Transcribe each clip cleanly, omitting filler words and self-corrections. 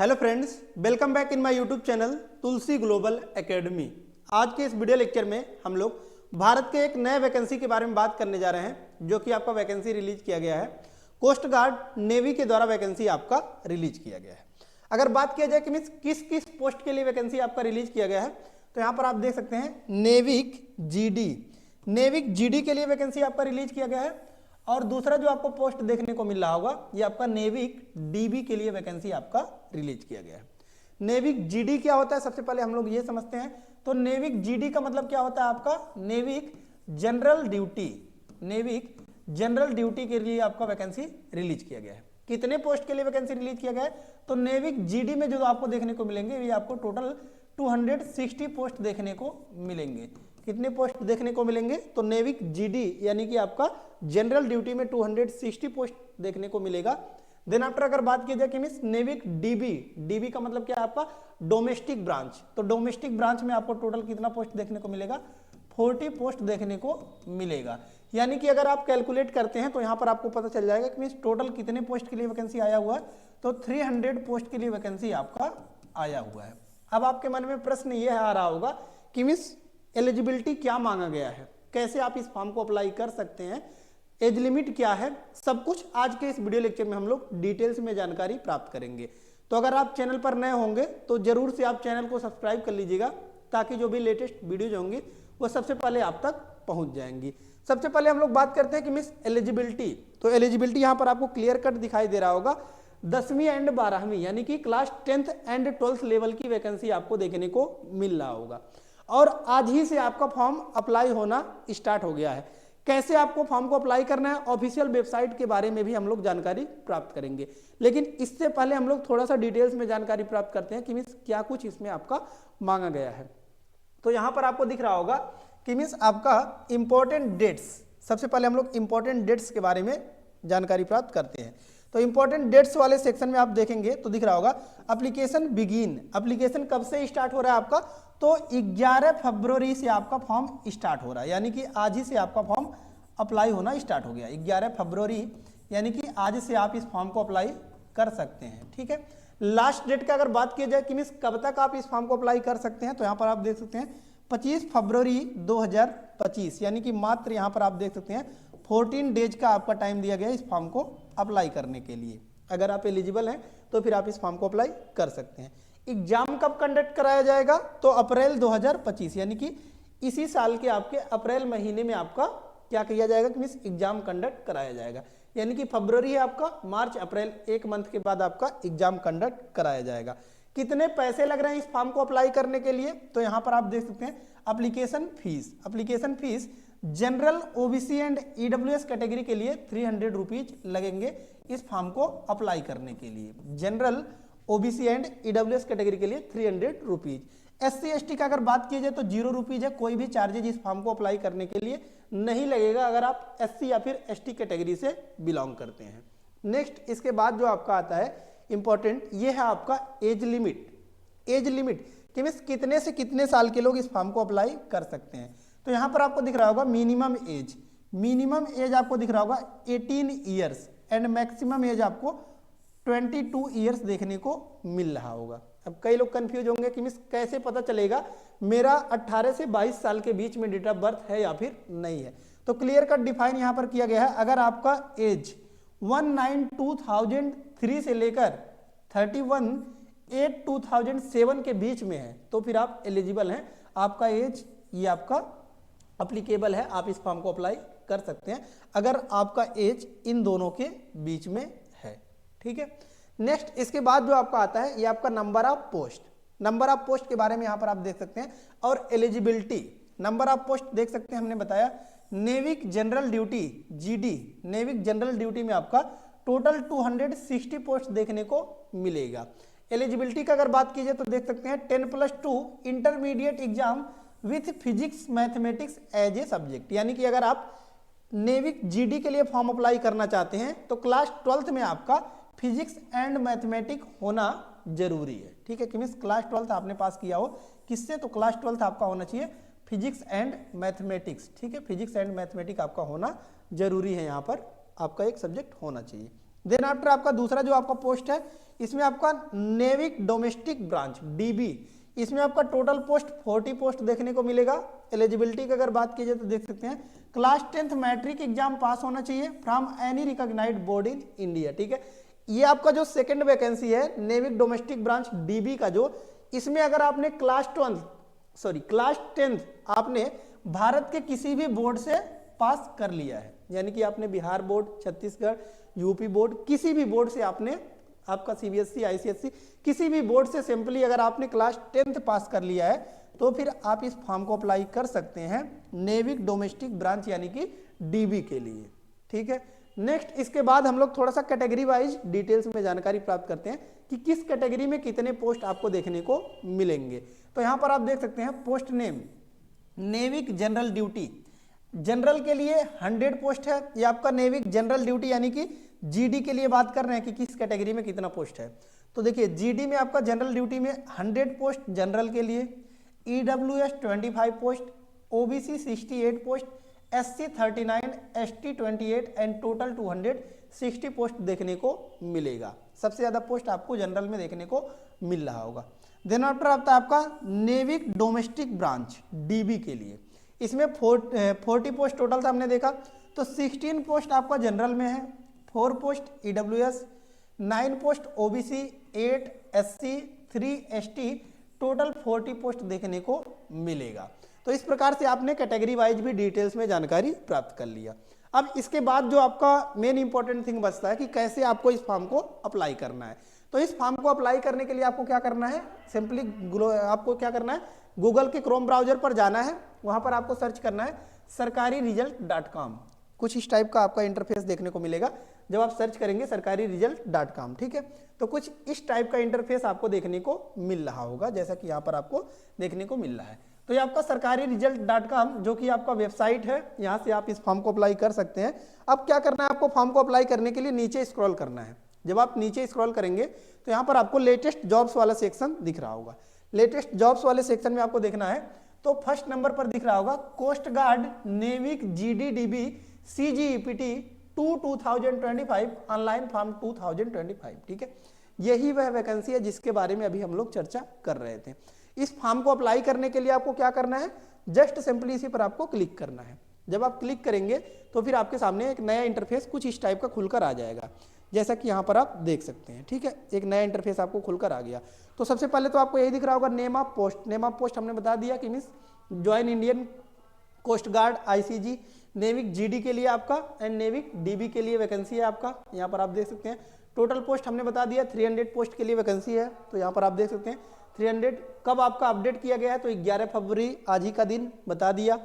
Hello friends, welcome back in my YouTube channel Tulsi global academy. आज के इस video lecture में हम लोग भारत के एक नए वैकेंसी के बारे में बात करने जा रहे हैं, जो कि आपका वैकेंसी रिलीज किया गया है। कोस्ट गार्ड नेवी के द्वारा वैकेंसी आपका रिलीज किया गया है। अगर बात किया जाए कि मीन्स किस किस पोस्ट के लिए वैकेंसी आपका रिलीज किया गया है, तो यहाँ पर आप देख सकते हैं नेविक जीडी के लिए वैकेंसी आपका रिलीज किया गया है। और दूसरा जो आपको पोस्ट देखने को मिल रहा होगा, ये आपका नेविक डीबी के लिए वैकेंसी आपका रिलीज किया गया है। नेविक जीडी क्या होता है, सबसे पहले हम लोग ये समझते हैं। तो नेविक जीडी का मतलब क्या होता है आपका, नेविक जनरल ड्यूटी के लिए आपका वैकेंसी रिलीज किया गया है। कितने पोस्ट के लिए वैकेंसी रिलीज किया गया है, तो नेविक जीडी में जो आपको देखने को मिलेंगे, ये आपको टोटल 260 पोस्ट देखने को मिलेंगे। कितने पोस्ट देखने को मिलेंगे, तो नेविक जीडी यानी कि आपका जनरल ड्यूटी में 260 पोस्ट देखने को मिलेगा। देन आफ्टर अगर बात की जाए कि मीन्स नेविक डीबी का मतलब क्या है आपका, डोमेस्टिक ब्रांच। तो डोमेस्टिक ब्रांच में आपको टोटल कितना पोस्ट देखने को मिलेगा, 40 पोस्ट देखने को मिलेगा। यानी कि अगर आप कैलकुलेट करते हैं तो यहाँ पर आपको पता चल जाएगा कि मीन्स टोटल कितने पोस्ट के लिए वैकेंसी आया हुआ है, तो 300 पोस्ट के लिए वैकेंसी आपका आया हुआ है। अब आपके मन में प्रश्न ये आ रहा होगा कि मीन्स एलिजिबिलिटी क्या मांगा गया है, कैसे आप इस फॉर्म को अप्लाई कर सकते हैं, एज लिमिट क्या है, सब कुछ आज के इस वीडियो लेक्चर में हम लोग डिटेल्स में जानकारी प्राप्त करेंगे। तो अगर आप चैनल पर नए होंगे तो जरूर से आप चैनल को सब्सक्राइब कर लीजिएगा, ताकि जो भी लेटेस्ट वीडियोज होंगी वो सबसे पहले आप तक पहुंच जाएंगी। सबसे पहले हम लोग बात करते हैं कि मिस एलिजिबिलिटी। तो एलिजिबिलिटी यहाँ पर आपको क्लियर कट दिखाई दे रहा होगा, 10वीं एंड 12वीं यानी कि class 10th and 12th level की वैकेंसी आपको देखने को मिल रहा होगा। और आज ही से आपका फॉर्म अप्लाई होना स्टार्ट हो गया है। कैसे आपको फॉर्म को अप्लाई करना है, ऑफिशियल वेबसाइट के बारे में भी हम लोग जानकारी प्राप्त करेंगे। लेकिन इससे पहले हम लोग थोड़ा सा डिटेल्स में जानकारी प्राप्त करते हैं कि मीन्स क्या कुछ इसमें आपका मांगा गया है। तो यहाँ पर आपको दिख रहा होगा कि मीन्स आपका इंपॉर्टेंट डेट्स, सबसे पहले हम लोग इंपॉर्टेंट डेट्स के बारे में जानकारी प्राप्त करते हैं। तो इंपॉर्टेंट डेट्स वाले सेक्शन में आप देखेंगे तो दिख रहा होगा एप्लीकेशन बिगिन। एप्लीकेशन कब से स्टार्ट हो रहा है आपका, तो 11 फरवरी से आपका फॉर्म स्टार्ट हो रहा है। यानी कि आज ही से आपका फॉर्म अप्लाई होना स्टार्ट हो गया। 11 फरवरी यानी कि आज से आप इस फॉर्म को अप्लाई कर सकते हैं। ठीक है, लास्ट डेट का अगर बात की जाए कि मीन्स कब तक आप इस फॉर्म को अप्लाई कर सकते हैं, तो यहाँ पर आप देख सकते हैं 25 फरवरी 2025 यानी कि मात्र यहाँ पर आप देख सकते हैं 14 डेज का आपका टाइम दिया गया इस फॉर्म को अप्लाई करने के लिए। अगर आप एलिजिबल हैं तो फिर आप इस फॉर्म को अप्लाई कर सकते हैं। एग्जाम कब कंडक्ट कराया जाएगा, तो अप्रैल 2025 यानी कि इसी साल के आपके अप्रैल महीने में आपका क्या किया जाएगा कि मीन्स एग्जाम कंडक्ट कराया जाएगा। यानी कि फरवरी है आपका, मार्च अप्रैल, एक मंथ के बाद आपका एग्जाम कंडक्ट कराया जाएगा। कितने पैसे लग रहे हैं इस फॉर्म को अप्लाई करने के लिए, तो यहाँ पर आप देख सकते हैं application fees general OBC and EWS category के लिए 300 रुपीज लगेंगे इस फॉर्म को अप्लाई करने के लिए। General OBC and EWS category के लिए 300 रुपीज। एससी एसटी का अगर बात की जाए तो 0 रुपीज है, कोई भी चार्जेज इस फॉर्म को अप्लाई करने के लिए नहीं लगेगा अगर आप एससी या फिर एसटी कैटेगरी से बिलोंग करते हैं। नेक्स्ट इसके बाद जो आपका आता है इंपॉर्टेंट, ये है आपका एज लिमिट कि मीन्स कितने से कितने साल के लोग इस फॉर्म को अप्लाई कर सकते हैं। तो यहाँ पर आपको दिख रहा होगा मिनिमम एज आपको दिख रहा होगा 18 ईयर्स एंड मैक्सिमम एज आपको 22 ईयर्स देखने को मिल रहा होगा। अब कई लोग कंफ्यूज होंगे कि मिस कैसे पता चलेगा मेरा 18 से 22 साल के बीच में डेट ऑफ बर्थ है या फिर नहीं है। तो क्लियर कट डिफाइन यहाँ पर किया गया है। अगर आपका एज 19/2003 से लेकर 31/8/2007 के बीच में है तो फिर आप एलिजिबल हैं, आपका एज ये आपका अप्लीकेबल है, आप इस फॉर्म को अप्लाई कर सकते हैं अगर आपका एज इन दोनों के बीच में है। ठीक है, नेक्स्ट इसके बाद जो आपका आता है ये आपका नंबर ऑफ पोस्ट के बारे में यहाँ पर आप देख सकते हैं। और एलिजिबिलिटी नंबर ऑफ पोस्ट देख सकते हैं, हमने बताया NavIC general duty GD, NavIC general duty में आपका टोटल 260 पोस्ट देखने को मिलेगा। एलिजिबिलिटी का अगर बात की जाए तो देख सकते हैं 10+2 intermediate exam with physics mathematics as a subject. यानी कि अगर आप नेविक जीडी के लिए फॉर्म अप्लाई करना चाहते हैं तो क्लास 12th में आपका फिजिक्स एंड मैथमेटिक्स होना जरूरी है। ठीक है, कि मीन्स क्लास 12th आपने पास किया हो किससे, तो क्लास 12th आपका होना चाहिए फिजिक्स एंड मैथमेटिक्स। ठीक है, फिजिक्स एंड मैथमेटिक्स आपका होना जरूरी है, यहाँ पर आपका एक सब्जेक्ट होना चाहिए। देन आफ्टर आपका दूसरा जो आपका पोस्ट है, इसमें आपका नेविक डोमेस्टिक ब्रांच डीबी, इसमें आपका टोटल पोस्ट 40 पोस्ट देखने को मिलेगा। एलिजिबिलिटी की अगर बात की जाए तो देख सकते हैं class 10th matric exam pass होना चाहिए from any recognised board in India, ठीक है। ये आपका जो सेकंड वैकेंसी है नेविक डोमेस्टिक ब्रांच डीबी का, जो इसमें अगर आपने क्लास 10th आपने भारत के किसी भी बोर्ड से पास कर लिया है, यानी कि आपने Bihar board, Chhattisgarh, UP board, किसी भी बोर्ड से आपने, आपका सीबीएसई, आईसीएसई, किसी भी बोर्ड से सिंपली अगर आपने क्लास 10th पास कर लिया है तो फिर आप इस फॉर्म को अप्लाई कर सकते हैं नेविक डोमेस्टिक ब्रांच यानी कि डीबी के लिए, ठीक है। नेक्स्ट इसके बाद हम लोग थोड़ा सा कैटेगरी वाइज डिटेल्स में जानकारी प्राप्त करते हैं कि किस कैटेगरी में कितने पोस्ट आपको देखने को मिलेंगे। तो यहाँ पर आप देख सकते हैं post name NavIC general duty, general के लिए 100 पोस्ट है। ये आपका नेविक जनरल ड्यूटी यानी कि जीडी के लिए बात कर रहे हैं कि किस कैटेगरी में कितना पोस्ट है। तो देखिए जीडी में आपका जनरल ड्यूटी में 100 पोस्ट जनरल के लिए, EWS 25 post, OBC 68 post, SC 39, ST 28 and total 260 post देखने को मिलेगा। सबसे ज्यादा पोस्ट आपको जनरल में देखने को मिल रहा होगा। देन आफ्टर आता है आपका नेविक डोमेस्टिक ब्रांच डीबी के लिए, इसमें 40 पोस्ट टोटल था हमने देखा। तो 16 पोस्ट आपका जनरल में है, 4 post EWS, 9 post OBC, 8 SC, 3 ST, total 40 post देखने को मिलेगा। तो इस प्रकार से आपने कैटेगरी वाइज भी डिटेल्स में जानकारी प्राप्त कर लिया। अब इसके बाद जो आपका मेन इंपॉर्टेंट थिंग बचता है कि कैसे आपको इस फॉर्म को अप्लाई करना है। तो इस फॉर्म को अप्लाई करने के लिए आपको क्या करना है, सिंपली आपको क्या करना है, गूगल के क्रोम ब्राउजर पर जाना है, वहां पर आपको सर्च करना है sarkariresult.com। कुछ इस टाइप का आपका इंटरफेस देखने को मिलेगा जब आप सर्च करेंगे sarkariresult.com, ठीक है। तो कुछ इस टाइप का इंटरफेस आपको देखने को मिल रहा होगा, जैसा कि यहाँ पर आपको देखने को मिल रहा है। तो ये आपका sarkariresult.com जो कि आपका वेबसाइट है, यहाँ से आप इस फॉर्म को अप्लाई कर सकते हैं। अब क्या करना है आपको, फॉर्म को अप्लाई करने के लिए नीचे स्क्रॉल करना है। जब आप नीचे स्क्रॉल करेंगे तो यहाँ पर आपको लेटेस्ट जॉब्स वाला सेक्शन दिख रहा होगा। लेटेस्ट जॉब्स वाले सेक्शन में आपको देखना है तो फर्स्ट नंबर पर दिख रहा होगा coast guard Navik GDDB CGEPT 2025 online form 2025, ठीक है। यही वह वैकेंसी है जिसके बारे में अभी हम लोग चर्चा कर रहे थे। इस फॉर्म को अप्लाई करने के लिए आपको क्या करना है, जस्ट सिंपली इसी पर आपको क्लिक करना है। जब आप क्लिक करेंगे तो फिर आपके सामने एक नया इंटरफेस कुछ इस टाइप का खुलकर आ जाएगा, जैसा कि यहाँ पर आप देख सकते हैं, ठीक है। एक नया इंटरफेस आपको खुलकर आ गया। तो सबसे पहले तो आपको यही दिख रहा होगा name of post. Name of post हमने बता दिया कि means join Indian coast guard ICG, Navik GD के लिए आपका एंड नेविक डीबी के लिए वैकेंसी है आपका। यहाँ पर आप देख सकते हैं टोटल पोस्ट हमने बता दिया 300 पोस्ट के लिए वैकेंसी है। तो यहाँ पर आप देख सकते हैं 300 कब आपका अपडेट किया गया है, तो 11 फरवरी आज ही का दिन बता दिया।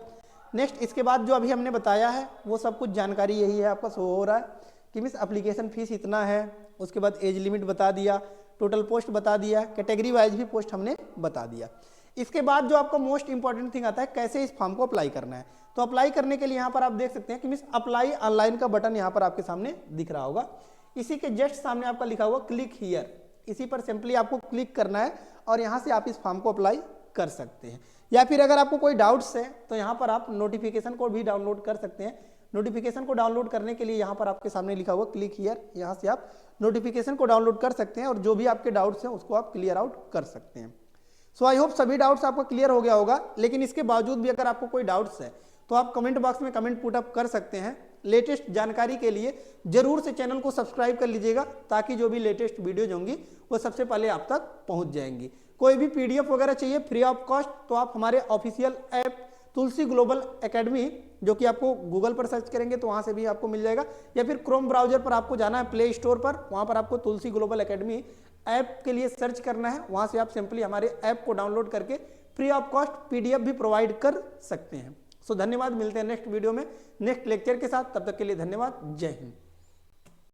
नेक्स्ट इसके बाद जो अभी हमने बताया है वो सब कुछ जानकारी यही है, आपका शो हो रहा है कि मीन्स एप्लीकेशन फीस इतना है। उसके बाद एज लिमिट बता दिया, टोटल पोस्ट बता दिया, कैटेगरी वाइज भी पोस्ट हमने बता दिया। इसके बाद जो आपका मोस्ट इंपॉर्टेंट थिंग आता है कैसे इस फॉर्म को अप्लाई करना है। तो अप्लाई करने के लिए यहाँ पर आप देख सकते हैं कि मीन्स अप्लाई ऑनलाइन का बटन यहाँ पर आपके सामने दिख रहा होगा। इसी के जस्ट सामने आपका लिखा हुआ क्लिक हियर, इसी पर सिंपली आपको क्लिक करना है और यहाँ से आप इस फॉर्म को अप्लाई कर सकते हैं। या फिर अगर आपको कोई डाउट्स है तो यहाँ पर आप नोटिफिकेशन कोड भी डाउनलोड कर सकते हैं। नोटिफिकेशन को डाउनलोड करने के लिए यहाँ पर आपके सामने लिखा हुआ क्लिक हियर, यहाँ से आप नोटिफिकेशन को डाउनलोड कर सकते हैं और जो भी आपके डाउट्स हैं उसको आप क्लियर आउट कर सकते हैं। सो आई होप सभी डाउट्स आपको क्लियर हो गया होगा। लेकिन इसके बावजूद भी अगर आपको कोई डाउट्स है तो आप कमेंट बॉक्स में कमेंट पुट अप कर सकते हैं। लेटेस्ट जानकारी के लिए जरूर से चैनल को सब्सक्राइब कर लीजिएगा ताकि जो भी लेटेस्ट वीडियोज होंगी वो सबसे पहले आप तक पहुंच जाएंगी। कोई भी पीडीएफ वगैरह चाहिए फ्री ऑफ कॉस्ट तो आप हमारे ऑफिशियल ऐप तुलसी ग्लोबल एकेडमी, जो कि आपको गूगल पर सर्च करेंगे तो वहां से भी आपको मिल जाएगा, या फिर क्रोम ब्राउजर पर आपको जाना है प्ले स्टोर पर, वहां पर आपको तुलसी ग्लोबल एकेडमी ऐप के लिए सर्च करना है। वहां से आप सिंपली हमारे ऐप को डाउनलोड करके फ्री ऑफ कॉस्ट पीडीएफ भी प्रोवाइड कर सकते हैं। सो धन्यवाद, मिलते हैं नेक्स्ट वीडियो में नेक्स्ट लेक्चर के साथ। तब तक के लिए धन्यवाद, जय हिंद।